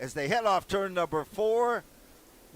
as they head off turn number 4.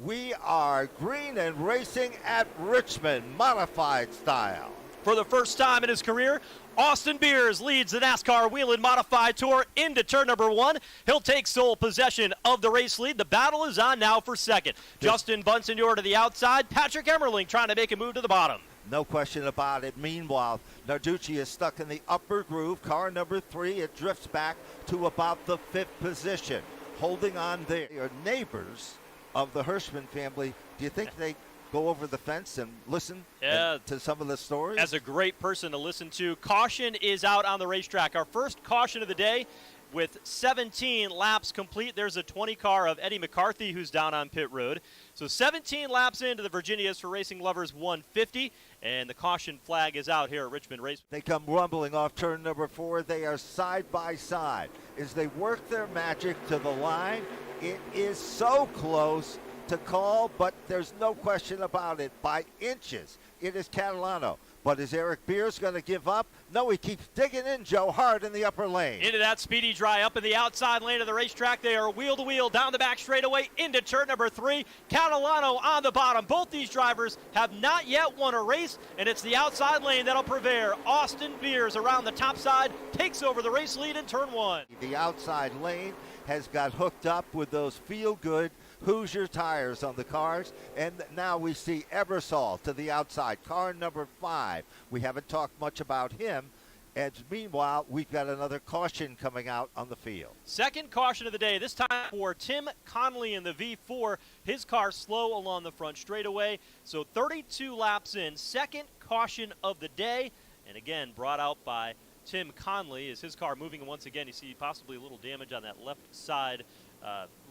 We are green and racing at Richmond, modified style. For the first time in his career, Austin Beers leads the NASCAR Whelen Modified Tour into turn number 1. He'll take sole possession of the race lead. The battle is on now for second. Justin Bunsenor to the outside. Patrick Emmerling trying to make a move to the bottom. No question about it. Meanwhile, Narducci is stuck in the upper groove. Car number 3, it drifts back to about the 5th position. Holding on there. They are neighbors of the Hirschman family. Do you think they go over the fence and listen to some of the stories? As a great person to listen to. Caution is out on the racetrack. Our first caution of the day with 17 laps complete. There's a 20 car of Eddie McCarthy who's down on pit road. So 17 laps into the Virginia's for Racing Lovers 150, and the caution flag is out here at Richmond Raceway. They come rumbling off turn number 4. They are side by side as they work their magic to the line. It is so close to call, but there's no question about it. By inches, it is Catalano. But is Eric Beers going to give up? No, he keeps digging in, Joe, hard in the upper lane. Into that speedy dry up in the outside lane of the racetrack. They are wheel to wheel down the back straightaway into turn number 3. Catalano on the bottom. Both these drivers have not yet won a race, and it's the outside lane that'll prevail. Austin Beers around the top side takes over the race lead in turn 1. The outside lane has got hooked up with those feel-good Hoosier tires on the cars, and now we see Ebersol to the outside, car number 5. We haven't talked much about him, and meanwhile, we've got another caution coming out on the field. Second caution of the day, this time for Tim Conley in the V4. His car slow along the front straightaway, so 32 laps in, second caution of the day, and again, brought out by Tim Conley. Is his car moving once again? You see possibly a little damage on that left side,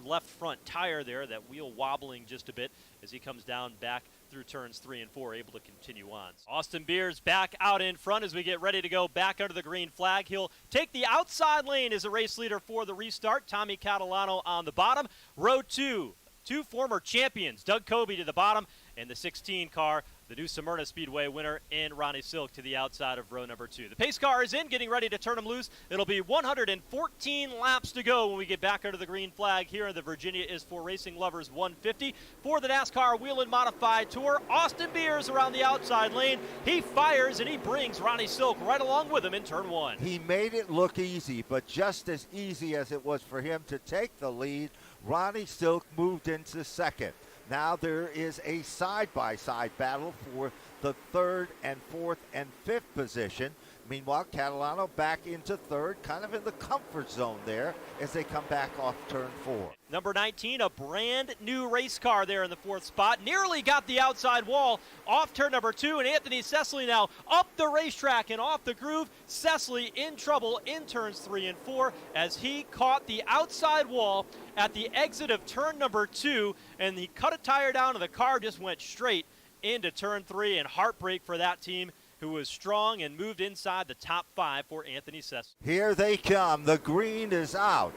left front tire there, that wheel wobbling just a bit as he comes down back through turns 3 and 4, able to continue on. Austin Beers back out in front as we get ready to go back under the green flag. He'll take the outside lane as a race leader for the restart. Tommy Catalano on the bottom. Row 2, 2 former champions, Doug Coby to the bottom, and the 16 car, the new Smyrna Speedway winner, in Ronnie Silk to the outside of row number 2. The pace car is in, getting ready to turn him loose. It'll be 114 laps to go when we get back under the green flag here in the Virginia is for Racing Lovers 150. For the NASCAR Whelen Modified Tour, Austin Beers around the outside lane. He fires and he brings Ronnie Silk right along with him in turn 1. He made it look easy, but just as easy as it was for him to take the lead, Ronnie Silk moved into second. Now there is a side-by-side battle for the 3rd and 4th and 5th position. Meanwhile, Catalano back into 3rd, kind of in the comfort zone there as they come back off turn 4. Number 19, a brand new race car there in the 4th spot. Nearly got the outside wall off turn number 2, and Anthony Cecily now up the racetrack and off the groove. Cecily in trouble in turns 3 and 4 as he caught the outside wall at the exit of turn number 2, and he cut a tire down and the car just went straight into turn 3, and heartbreak for that team, who was strong and moved inside the top 5 for Anthony Cecily. Here they come. The green is out.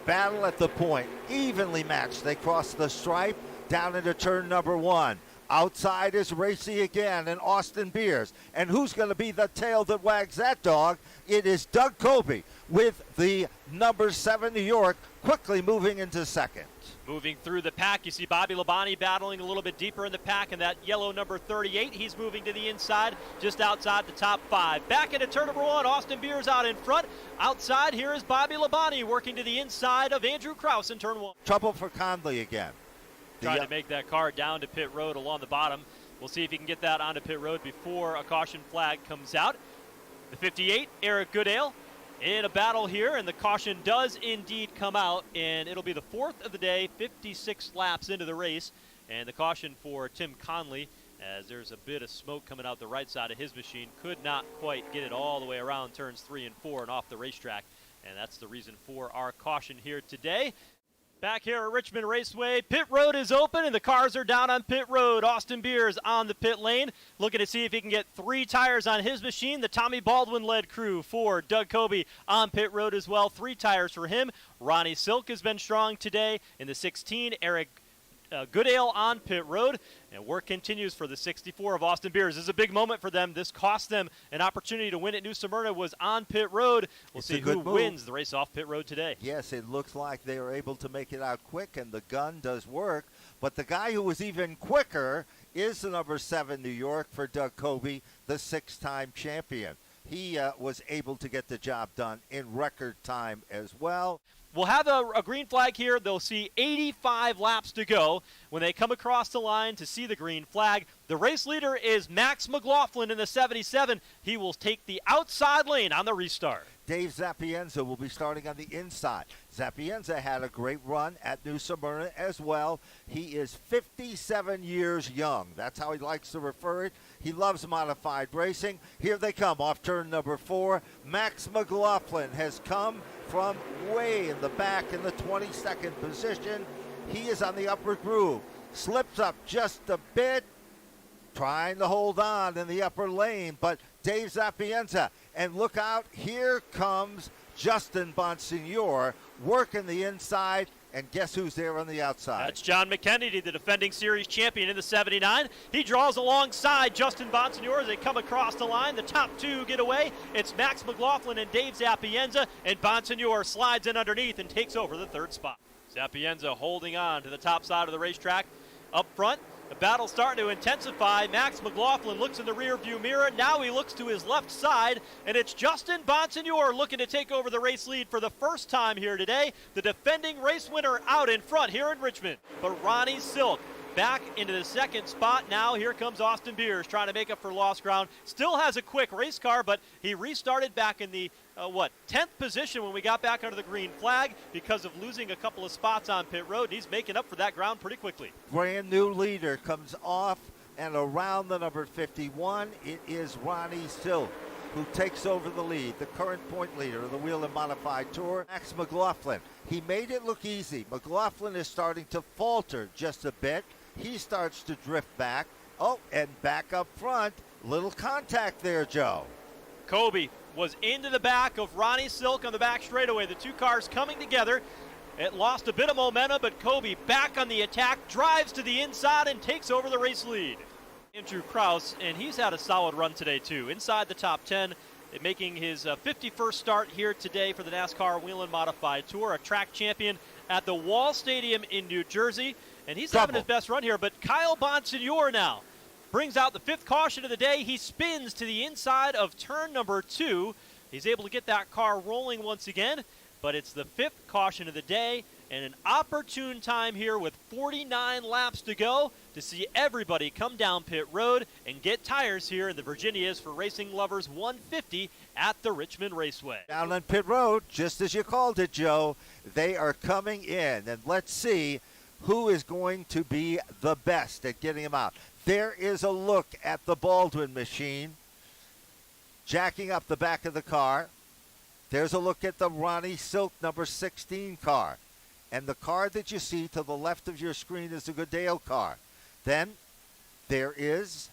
Battle at the point, evenly matched. They cross the stripe down into turn number 1. Outside is Racy again and Austin Beers. And who's going to be the tail that wags that dog? It is Doug Coby with the number 7 New York quickly moving into second. Moving through the pack, you see Bobby Labonte battling a little bit deeper in the pack, and that yellow number 38, he's moving to the inside, just outside the top 5. Back into turn number 1, Austin Beers out in front. Outside, here is Bobby Labonte working to the inside of Andrew Krause in turn 1. Trouble for Conley again. Trying to make that car down to pit road along the bottom. We'll see if he can get that onto pit road before a caution flag comes out. The 58, Eric Goodale, in a battle here, and the caution does indeed come out, and it'll be the 4th of the day, 56 laps into the race, and the caution for Tim Conley, as there's a bit of smoke coming out the right side of his machine, could not quite get it all the way around turns 3 and 4 and off the racetrack, and that's the reason for our caution here today. Back here at Richmond Raceway, pit road is open and the cars are down on pit road. Austin Beers on the pit lane, looking to see if he can get 3 tires on his machine. The Tommy Baldwin-led crew for Doug Coby on pit road as well. 3 tires for him. Ronnie Silk has been strong today. In the 16, Eric Goodale on pit road, and work continues for the 64 of Austin Beers. This is a big moment for them. This cost them an opportunity to win at New Smyrna, was on pit road. We'll see who wins the race off pit road today. Yes, it looks like they are able to make it out quick, and the gun does work. But the guy who was even quicker is the number 7 New York for Doug Kobe, the 6-time champion. He was able to get the job done in record time as well. We'll have a green flag here. They'll see 85 laps to go when they come across the line to see the green flag. The race leader is Max McLaughlin in the 77. He will take the outside lane on the restart. Dave Zapienza will be starting on the inside. Zapienza had a great run at New Smyrna as well. He is 57 years young. That's how he likes to refer it. He loves modified racing. Here they come off turn number 4. Max McLaughlin has come from way in the back in the 22nd position. He is on the upper groove. Slips up just a bit, trying to hold on in the upper lane, but Dave Zapienza, and look out, here comes Justin Bonsignor working the inside, and guess who's there on the outside? That's John McKennedy, the defending series champion in the 79. He draws alongside Justin Bonsignor as they come across the line. The top 2 get away. It's Max McLaughlin and Dave Zapienza, and Bonsignor slides in underneath and takes over the 3rd spot. Zapienza holding on to the top side of the racetrack. Up front, the battle's starting to intensify. Max McLaughlin looks in the rearview mirror. Now he looks to his left side, and it's Justin Bonsignor looking to take over the race lead for the first time here today. The defending race winner out in front here in Richmond. But Ronnie Silk back into the 2nd spot. Now here comes Austin Beers trying to make up for lost ground. Still has a quick race car, but he restarted back in the 10th position when we got back under the green flag because of losing a couple of spots on pit road. He's making up for that ground pretty quickly. Brand new leader comes off and around the number 51. It is Ronnie Silk who takes over the lead, the current point leader of the Whelen Modified Tour. Max McLaughlin, he made it look easy. McLaughlin is starting to falter just a bit. He starts to drift back. Oh, and back up front, little contact there, Joe. Kobe was into the back of Ronnie Silk on the back straightaway. The 2 cars coming together. It lost a bit of momentum, but Kobe back on the attack, drives to the inside and takes over the race lead. Andrew Kraus, and he's had a solid run today too. Inside the top 10, making his 51st start here today for the NASCAR Whelen Modified Tour, a track champion at the Wall Stadium in New Jersey. And he's having his best run here, but Kyle Bonsignor now brings out the 5th caution of the day. He spins to the inside of turn number 2. He's able to get that car rolling once again, but it's the 5th caution of the day and an opportune time here with 49 laps to go to see everybody come down pit road and get tires here in the Virginias for Racing Lovers 150 at the Richmond Raceway. Down on pit road, just as you called it, Joe, they are coming in, and let's see who is going to be the best at getting them out. There is a look at the Baldwin machine jacking up the back of the car. There's a look at the Ronnie Silk number 16 car. And the car that you see to the left of your screen is the Goodale car. Then there is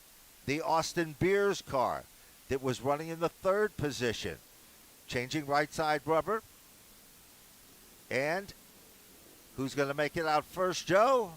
the Austin Beers car that was running in the 3rd position. Changing right side rubber. And who's going to make it out first, Joe?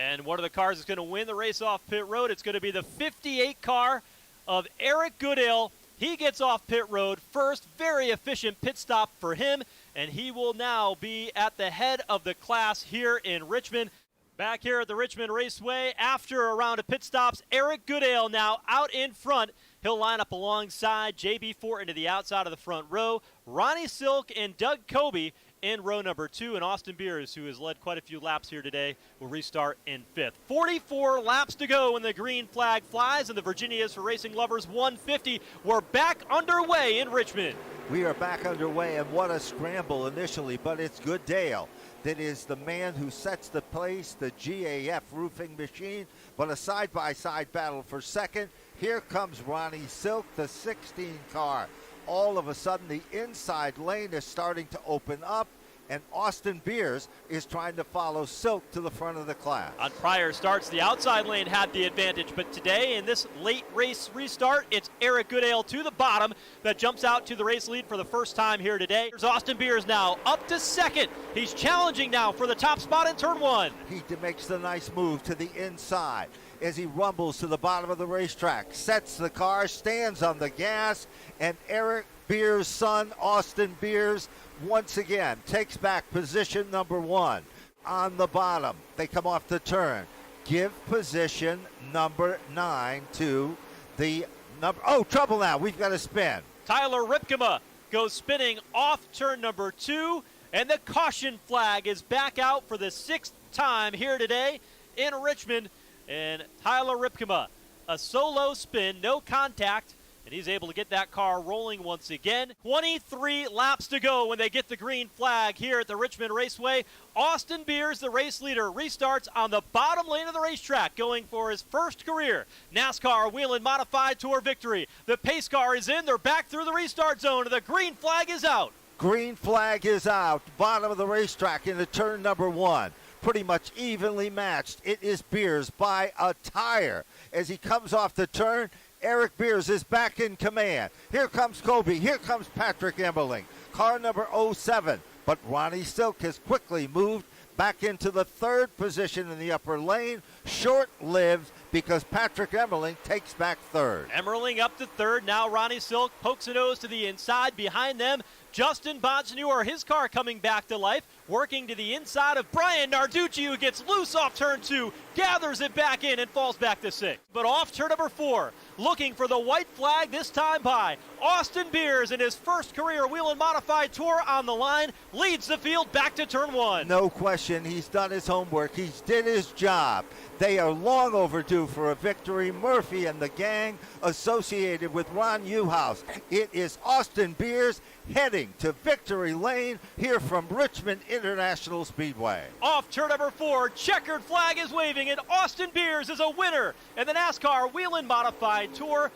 And one of the cars is going to win the race off pit road. It's going to be the 58 car of Eric Goodale. He gets off pit road first. Very efficient pit stop for him. And he will now be at the head of the class here in Richmond. Back here at the Richmond Raceway, after a round of pit stops, Eric Goodale now out in front. He'll line up alongside J.B. Fortin to the outside of the front row. Ronnie Silk and Doug Kobe in row number 2, and Austin Beers, who has led quite a few laps here today, will restart in 5th. 44 laps to go when the green flag flies, and the Virginias for Racing Lovers 150. We're back underway in Richmond. We are back underway, and what a scramble initially, but it's Goodale that is the man who sets the pace, the GAF roofing machine, but a side-by-side battle for second. Here comes Ronnie Silk, the 16 car. All of a sudden, the inside lane is starting to open up. and Austin Beers is trying to follow Silk to the front of the class. On prior starts, the outside lane had the advantage, but today in this late race restart, it's Eric Goodale to the bottom that jumps out to the race lead for the first time here today. Here's Austin Beers now up to second. He's challenging now for the top spot in turn 1. He makes the nice move to the inside as he rumbles to the bottom of the racetrack, sets the car, stands on the gas, and Eric Beers' son, Austin Beers, once again takes back position number 1 on the bottom. They come off the turn. Give position number 9 to the number. Oh, trouble now. We've got to spin. Tyler Ripkema goes spinning off turn number 2, and the caution flag is back out for the 6th time here today in Richmond. And Tyler Ripkema, a solo spin, no contact, and he's able to get that car rolling once again. 23 laps to go when they get the green flag here at the Richmond Raceway. Austin Beers, the race leader, restarts on the bottom lane of the racetrack, going for his first career NASCAR Whelen Modified Tour victory. The pace car is in. They're back through the restart zone, and the green flag is out. Green flag is out. Bottom of the racetrack into turn number 1. Pretty much evenly matched. It is Beers by a tire. As he comes off the turn, Eric Beers is back in command. Here comes Kobe. Here comes Patrick Emmerling. Car number 07. But Ronnie Silk has quickly moved back into the 3rd position in the upper lane. Short-lived because Patrick Emmerling takes back 3rd. Emmerling up to 3rd. Now Ronnie Silk pokes a nose to the inside. Behind them, Justin Bonsignor, his car coming back to life, working to the inside of Brian Narducci, who gets loose off turn 2, gathers it back in and falls back to 6th. But off turn number 4, looking for the white flag this time by Austin Beers in his first career Whelen Modified Tour on the line, leads the field back to turn 1. No question, he's done his homework. He's did his job. They are long overdue for a victory. Murphy and the gang associated with Ron Newhouse. It is Austin Beers heading to victory lane here from Richmond International Speedway. Off turn number 4, checkered flag is waving, and Austin Beers is a winner in the NASCAR Whelen Modified Tour.